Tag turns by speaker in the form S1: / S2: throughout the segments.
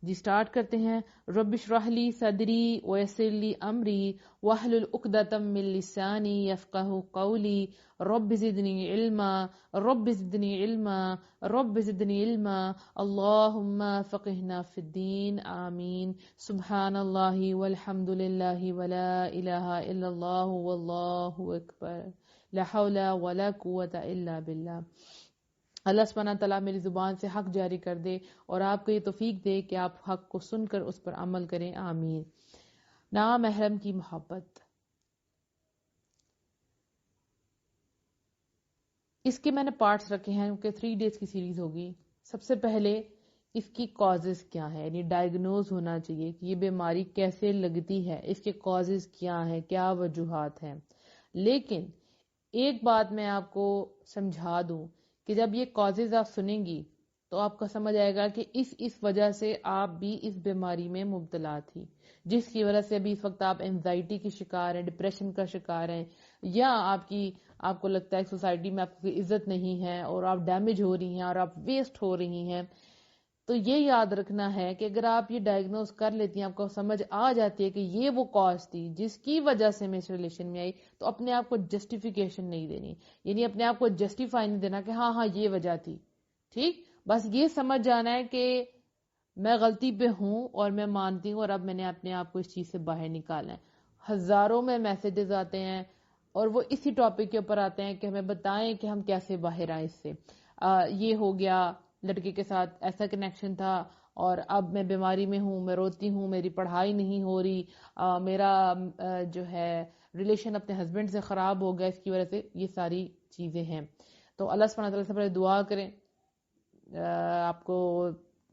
S1: جی start کرتے ہیں. رب اشرح لی صدری ویسر لی امری واحلل عقدۃ من لسانی یفقہوا قولی رب زدنی علما رب زدنی علما رب زدنی علما اللہم فقہنا فی الدین آمین. سبحان اللہ والحمد للہ ولا الہ الا اللہ واللہ اکبر لا حول ولا قوۃ الا باللہ. اللہ سبحانہ تعالیٰ میری زبان سے حق جاری کر دے اور آپ کو یہ توفیق دے کہ آپ حق کو سن کر اس پر عمل کریں. آمین. نامحرم کی محبت. اس کے میں نے پارٹس رکھے ہیں کیونکہ 3 days کی سیریز ہوگی. سب سے پہلے اس کی کازز کیا ہے، یعنی ڈائگنوز ہونا چاہیے کہ یہ بیماری کیسے لگتی ہے، اس کے کازز کیا ہیں، کیا وجوہات ہیں. لیکن ایک بات میں آپ کو سمجھا دوں کہ جب یہ کازز آپ سنیں گی تو آپ کو سمجھ آئے گا کہ اس وجہ سے آپ بھی اس بیماری میں مبتلا تھی، جس کی وجہ سے ابھی اس وقت آپ اینزائٹی کی شکار ہیں، ڈپریشن کا شکار ہیں، یا آپ کو لگتا ہے کہ سوسائٹی میں آپ کو کوئی عزت نہیں ہے اور آپ ڈیمیج ہو رہی ہیں اور آپ ویسٹ ہو رہی ہیں. تو یہ یاد رکھنا ہے کہ اگر آپ یہ ڈائگنوز کر لیتی ہیں، آپ کو سمجھ آ جاتی ہے کہ یہ وہ کاز تھی جس کی وجہ سے میں اس ریلیشن میں آئی، تو اپنے آپ کو جسٹیفیکیشن نہیں دینی، یعنی اپنے آپ کو جسٹیفائی نہیں دینا کہ ہاں یہ وجہ تھی. ٹھیک، بس یہ سمجھ جانا ہے کہ میں غلطی پہ ہوں اور میں مانتی ہوں اور اب میں نے اپنے آپ کو اس چیز سے باہر نکالنا ہے. ہزاروں میں میسیجز آتے ہیں اور وہ اسی ٹاپک کے اوپر آتے ہیں کہ ہمیں بتائیں کہ ہم کیسے باہر آئیں اس سے. یہ ہو گیا، لڑکے کے ساتھ ایسا کنیکشن تھا اور اب میں بیماری میں ہوں، میں روتی ہوں، میری پڑھائی نہیں ہو رہی، میرا جو ہے ریلیشن اپنے ہسبینڈ سے خراب ہو گیا اس کی وجہ سے. یہ ساری چیزیں ہیں. تو اللہ سبحانہ تعالیٰ سے پہلے دعا کریں. آپ کو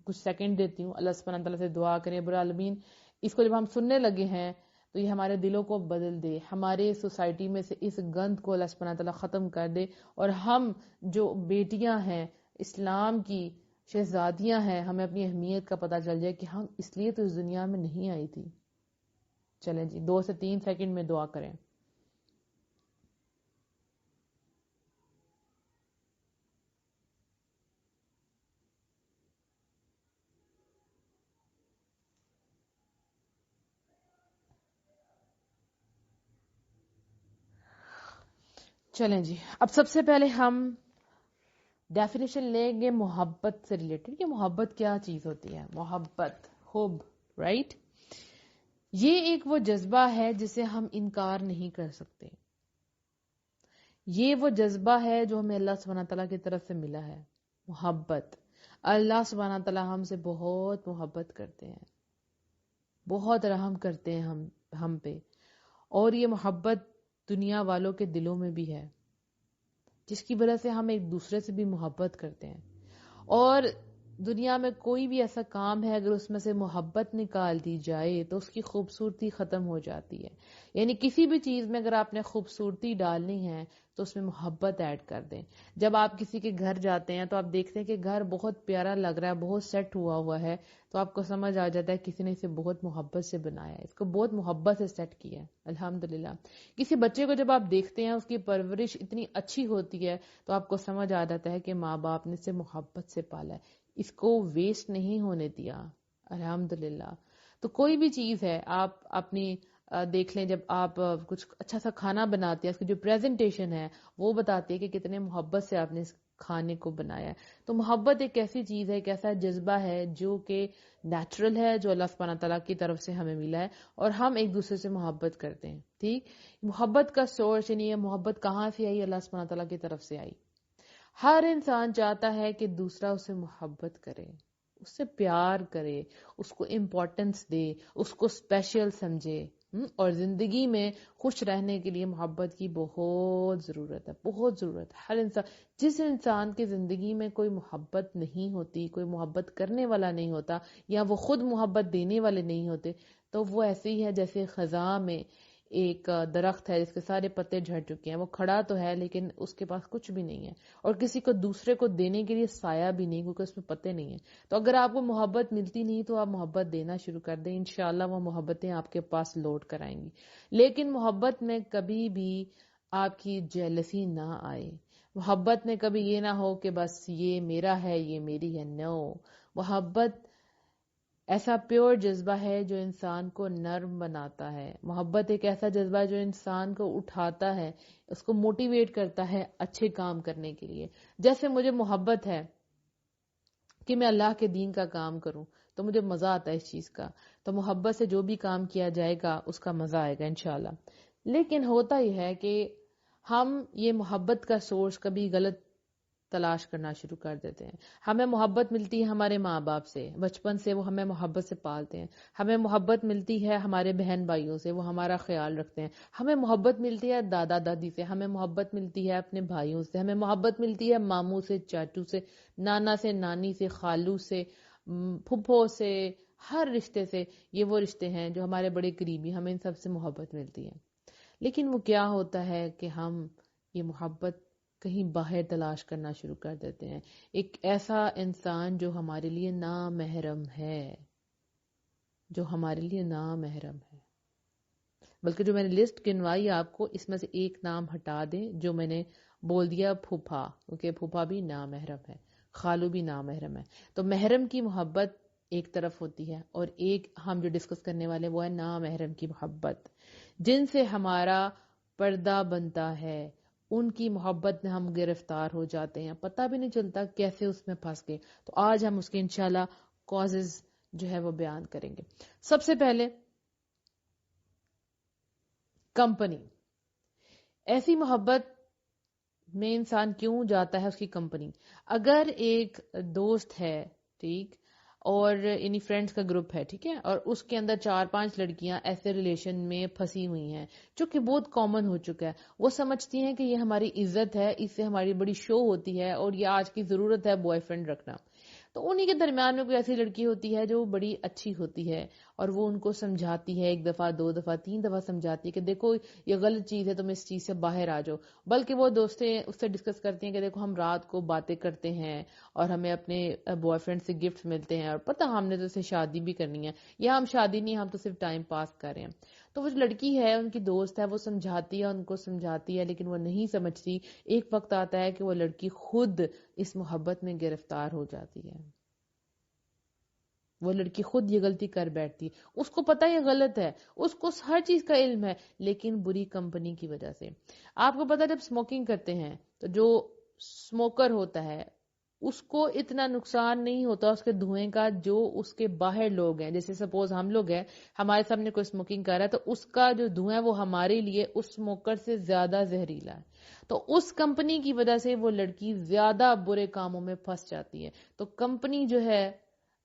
S1: کچھ سیکنڈ دیتی ہوں. اللہ سبحانہ تعالیٰ سے دعا کریں رب العالمین اس کو جب ہم سننے لگے ہیں تو یہ ہمارے دلوں کو بدل دے، ہمارے سوسائٹی میں سے اس گند کو اللہ سبحانہ تعالیٰ ختم کر دے، اور ہم جو بیٹیاں ہیں، اسلام کی شہزادیاں ہیں، ہمیں اپنی اہمیت کا پتہ چل جائے کہ ہم اس لیے تو اس دنیا میں نہیں آئی تھی. چلیں جی 2 سے 3 سیکنڈ میں دعا کریں. چلیں جی، اب سب سے پہلے ہم ڈیفینیشن لیں گے محبت سے ریلیٹڈ کہ محبت کیا چیز ہوتی ہے. محبت، حب، رائٹ؟ یہ ایک وہ جذبہ ہے جسے ہم انکار نہیں کر سکتے. یہ وہ جذبہ ہے جو ہمیں اللہ سبحانہ تعالیٰ کی طرف سے ملا ہے. محبت، اللہ سبحانہ تعالیٰ ہم سے بہت محبت کرتے ہیں، بہت رحم کرتے ہیں ہم پہ، اور یہ محبت دنیا والوں کے دلوں میں بھی ہے، جس کی وجہ سے ہم ایک دوسرے سے بھی محبت کرتے ہیں. اور دنیا میں کوئی بھی ایسا کام ہے اگر اس میں سے محبت نکال دی جائے تو اس کی خوبصورتی ختم ہو جاتی ہے. یعنی کسی بھی چیز میں اگر آپ نے خوبصورتی ڈالنی ہے تو اس میں محبت ایڈ کر دیں. جب آپ کسی کے گھر جاتے ہیں تو آپ دیکھتے ہیں کہ گھر بہت پیارا لگ رہا ہے، بہت سیٹ ہوا ہے، تو آپ کو سمجھ آ جاتا ہے کسی نے اسے بہت محبت سے بنایا ہے، اس کو بہت محبت سے سیٹ کیا ہے. الحمدللہ. کسی بچے کو جب آپ دیکھتے ہیں اس کی پرورش اتنی اچھی ہوتی ہے تو آپ کو سمجھ آ جاتا ہے کہ ماں باپ نے اسے محبت سے پالا ہے، اس کو ویسٹ نہیں ہونے دیا. الحمدللہ. تو کوئی بھی چیز ہے، آپ اپنی دیکھ لیں، جب آپ کچھ اچھا سا کھانا بناتے ہیں، اس کی جو پریزنٹیشن ہے وہ بتاتی ہے کہ کتنے محبت سے آپ نے اس کھانے کو بنایا ہے. تو محبت ایک ایسی چیز ہے، ایک ایسا جذبہ ہے جو کہ نیچرل ہے، جو اللہ سبحانہ تعالیٰ کی طرف سے ہمیں ملا ہے، اور ہم ایک دوسرے سے محبت کرتے ہیں. ٹھیک، محبت کا سورس، یعنی یہ محبت کہاں سے آئی؟ اللہ سبحانہ تعالیٰ کی طرف سے آئی. ہر انسان چاہتا ہے کہ دوسرا اسے محبت کرے، اس سے پیار کرے، اس کو امپورٹنس دے، اس کو اسپیشل سمجھے. اور زندگی میں خوش رہنے کے لیے محبت کی بہت ضرورت ہے، بہت ضرورت ہے. ہر انسان، جس انسان کی زندگی میں کوئی محبت نہیں ہوتی، کوئی محبت کرنے والا نہیں ہوتا، یا وہ خود محبت دینے والے نہیں ہوتے، تو وہ ایسے ہی ہے جیسے خزاں میں ایک درخت ہے جس کے سارے پتے جھڑ چکے ہیں. وہ کھڑا تو ہے لیکن اس کے پاس کچھ بھی نہیں ہے، اور کسی کو دوسرے کو دینے کے لیے سایہ بھی نہیں، کیونکہ اس میں پتے نہیں ہیں. تو اگر آپ کو محبت ملتی نہیں تو آپ محبت دینا شروع کر دیں، انشاءاللہ وہ محبتیں آپ کے پاس لوٹ کر آئیں گی. لیکن محبت میں کبھی بھی آپ کی جیلسی نہ آئے. محبت میں کبھی یہ نہ ہو کہ بس یہ میرا ہے، یہ میری ہے. نو، محبت ایسا پیور جذبہ ہے جو انسان کو نرم بناتا ہے. محبت ایک ایسا جذبہ ہے جو انسان کو اٹھاتا ہے, اس کو موٹیویٹ کرتا ہے اچھے کام کرنے کے لیے. جیسے مجھے محبت ہے کہ میں اللہ کے دین کا کام کروں تو مجھے مزہ آتا ہے اس چیز کا, تو محبت سے جو بھی کام کیا جائے گا اس کا مزہ آئے گا انشاءاللہ. لیکن ہوتا ہی ہے کہ ہم یہ محبت کا سورس کبھی غلط تلاش کرنا شروع کر دیتے ہیں. ہمیں محبت ملتی ہے ہمارے ماں باپ سے, بچپن سے وہ ہمیں محبت سے پالتے ہیں. ہمیں محبت ملتی ہے ہمارے بہن بھائیوں سے, وہ ہمارا خیال رکھتے ہیں. ہمیں محبت ملتی ہے دادا دادی سے, ہمیں محبت ملتی ہے اپنے بھائیوں سے, ہمیں محبت ملتی ہے ماموں سے, چاچو سے, نانا سے, نانی سے, خالو سے, پھپھو سے, ہر رشتے سے. یہ وہ رشتے ہیں جو ہمارے بڑے قریبی, ہمیں ان سب سے محبت ملتی ہے. لیکن وہ کیا ہوتا ہے کہ ہم یہ محبت کہیں باہر تلاش کرنا شروع کر دیتے ہیں. ایک ایسا انسان جو ہمارے لیے نامحرم ہے, جو ہمارے لیے نامحرم ہے. بلکہ جو میں نے لسٹ گنوائی آپ کو, اس میں سے ایک نام ہٹا دیں جو میں نے بول دیا, پھوپھا, کیونکہ پھوپھا بھی نامحرم ہے, خالو بھی نامحرم ہے. تو محرم کی محبت ایک طرف ہوتی ہے, اور ایک ہم جو ڈسکس کرنے والے وہ ہے نامحرم کی محبت, جن سے ہمارا پردہ بنتا ہے. ان کی محبت میں ہم گرفتار ہو جاتے ہیں, پتہ بھی نہیں چلتا کیسے اس میں پھنس گئے. تو آج ہم اس کے انشاءاللہ کازز جو ہے وہ بیان کریں گے. سب سے پہلے کمپنی. ایسی محبت میں انسان کیوں جاتا ہے اس کی کمپنی. اگر ایک دوست ہے, ٹھیک, اور یعنی فرینڈز کا گروپ ہے, ٹھیک ہے, اور اس کے اندر 4-5 لڑکیاں ایسے ریلیشن میں پھنسی ہوئی ہیں جو کہ بہت کامن ہو چکا ہے. وہ سمجھتی ہیں کہ یہ ہماری عزت ہے, اس سے ہماری بڑی شو ہوتی ہے, اور یہ آج کی ضرورت ہے بوائے فرینڈ رکھنا. تو انہی کے درمیان میں کوئی ایسی لڑکی ہوتی ہے جو بڑی اچھی ہوتی ہے, اور وہ ان کو سمجھاتی ہے, 1 دفعہ 2 دفعہ 3 دفعہ سمجھاتی ہے کہ دیکھو یہ غلط چیز ہے, تم اس چیز سے باہر آ جاؤ. بلکہ وہ دوستیں اس سے ڈسکس کرتی ہیں کہ دیکھو ہم رات کو باتیں کرتے ہیں اور ہمیں اپنے بوائے فرینڈ سے گفٹ ملتے ہیں, اور پتہ ہم نے تو اسے شادی بھی کرنی ہے, یا ہم شادی نہیں, ہم تو صرف ٹائم پاس کر رہے ہیں. تو وہ جو لڑکی ہے, ان کی دوست ہے, وہ سمجھاتی ہے, ان کو سمجھاتی ہے, لیکن وہ نہیں سمجھتی. ایک وقت آتا ہے کہ وہ لڑکی خود اس محبت میں گرفتار ہو جاتی ہے. وہ لڑکی خود یہ غلطی کر بیٹھتی. اس کو پتہ یہ غلط ہے, اس کو ہر چیز کا علم ہے, لیکن بری کمپنی کی وجہ سے. آپ کو پتہ ہے جب اسموکنگ کرتے ہیں تو جو اسموکر ہوتا ہے اس کو اتنا نقصان نہیں ہوتا اس کے دھوئیں کا جو اس کے باہر لوگ ہیں. جیسے سپوز ہم لوگ ہیں, ہمارے سامنے کوئی اسموکنگ کر رہا ہے, تو اس کا جو دھواں ہے وہ ہمارے لیے اس اسموکر سے زیادہ زہریلا ہے. تو اس کمپنی کی وجہ سے وہ لڑکی زیادہ برے کاموں میں پھنس جاتی ہے. تو کمپنی جو ہے,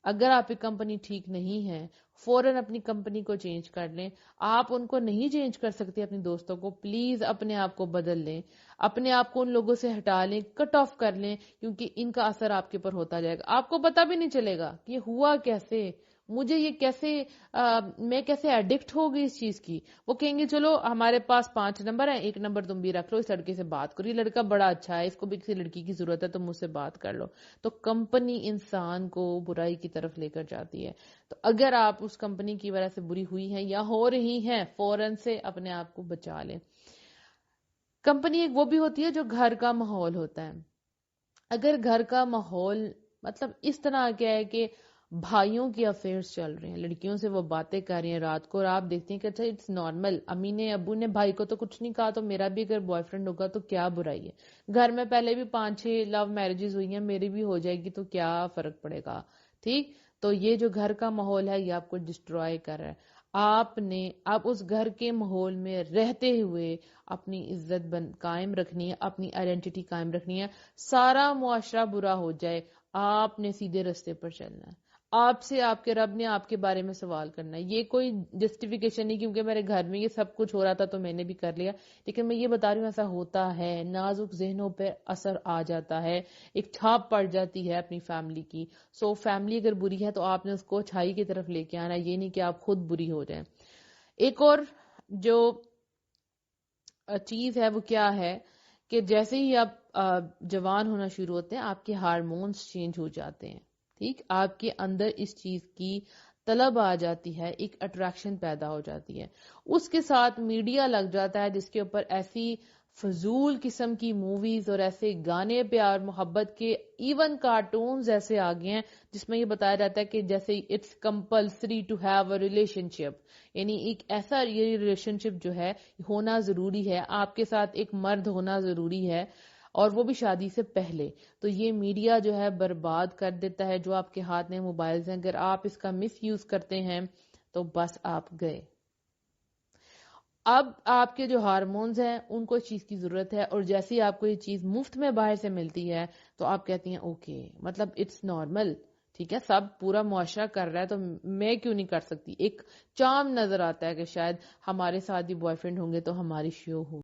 S1: اگر آپ کی کمپنی ٹھیک نہیں ہے, فوراً اپنی کمپنی کو چینج کر لیں. آپ ان کو نہیں چینج کر سکتے اپنی دوستوں کو, پلیز اپنے آپ کو بدل لیں, اپنے آپ کو ان لوگوں سے ہٹا لیں, کٹ آف کر لیں, کیونکہ ان کا اثر آپ کے اوپر ہوتا جائے گا. آپ کو پتہ بھی نہیں چلے گا کہ یہ ہوا کیسے, مجھے یہ کیسے, میں کیسے ایڈکٹ ہو گئی اس چیز کی. وہ کہیں گے چلو ہمارے پاس 5 نمبر ہیں, 1 نمبر تم بھی رکھ لو, اس لڑکے سے بات کرو, یہ لڑکا بڑا اچھا ہے, اس کو بھی کسی لڑکی کی ضرورت ہے, تم مجھ سے بات کر لو. تو کمپنی انسان کو برائی کی طرف لے کر جاتی ہے. تو اگر آپ اس کمپنی کی وجہ سے بری ہوئی ہیں یا ہو رہی ہیں, فوراً سے اپنے آپ کو بچا لیں. کمپنی ایک وہ بھی ہوتی ہے جو گھر کا ماحول ہوتا ہے. اگر گھر کا ماحول مطلب اس طرح کیا ہے کہ بھائیوں کی افیئرز چل رہے ہیں, لڑکیوں سے وہ باتیں کر رہی ہیں رات کو, اور آپ دیکھتے ہیں کہ اچھا اٹس نارمل, امی نے ابو نے بھائی کو تو کچھ نہیں کہا, تو میرا بھی اگر بوائے فرینڈ ہوگا تو کیا برائی ہے. گھر میں پہلے بھی 5-6 لو میرجز ہوئی ہیں, میری بھی ہو جائے گی تو کیا فرق پڑے گا, ٹھیک. تو یہ جو گھر کا ماحول ہے یہ آپ کو ڈسٹروائے کر رہا ہے. آپ اس گھر کے ماحول میں رہتے ہوئے اپنی عزت قائم رکھنی ہے, اپنی آئیڈینٹی قائم رکھنی ہے. سارا معاشرہ برا ہو جائے, آپ نے سیدھے رستے پر چلنا ہے. آپ سے آپ کے رب نے آپ کے بارے میں سوال کرنا ہے. یہ کوئی جسٹیفیکیشن نہیں کیونکہ میرے گھر میں یہ سب کچھ ہو رہا تھا تو میں نے بھی کر لیا, لیکن میں یہ بتا رہی ہوں ایسا ہوتا ہے. نازک ذہنوں پہ اثر آ جاتا ہے, ایک چھاپ پڑ جاتی ہے اپنی فیملی کی. سو فیملی اگر بری ہے تو آپ نے اس کو اچھائی کی طرف لے کے آنا, یہ نہیں کہ آپ خود بری ہو جائیں. ایک اور جو چیز ہے وہ کیا ہے کہ جیسے ہی آپ جوان ہونا شروع ہوتے ہیں آپ کے ہارمونز چینج ہو جاتے ہیں, ٹھیک. آپ کے اندر اس چیز کی طلب آ جاتی ہے, ایک اٹریکشن پیدا ہو جاتی ہے. اس کے ساتھ میڈیا لگ جاتا ہے جس کے اوپر ایسی فضول قسم کی موویز اور ایسے گانے پیار محبت کے، ایون کارٹونز ایسے آ گئے ہیں جس میں یہ بتایا جاتا ہے کہ جیسے it's compulsory to have a relationship, یعنی ایک ایسا یہ ریلیشن شپ جو ہے ہونا ضروری ہے، آپ کے ساتھ ایک مرد ہونا ضروری ہے، اور وہ بھی شادی سے پہلے۔ تو یہ میڈیا جو ہے برباد کر دیتا ہے، جو آپ کے ہاتھ میں موبائلز ہیں، اگر آپ اس کا مس یوز کرتے ہیں تو بس آپ گئے۔ اب آپ کے جو ہارمونز ہیں ان کو اس چیز کی ضرورت ہے، اور جیسے ہی آپ کو یہ چیز مفت میں باہر سے ملتی ہے تو آپ کہتی ہیں اوکے، مطلب اٹس نارمل، ٹھیک ہے، سب پورا معاشرہ کر رہا ہے تو میں کیوں نہیں کر سکتی۔ ایک چام نظر آتا ہے کہ شاید ہمارے ساتھ بھی بوائے فرینڈ ہوں گے تو ہماری شو ہو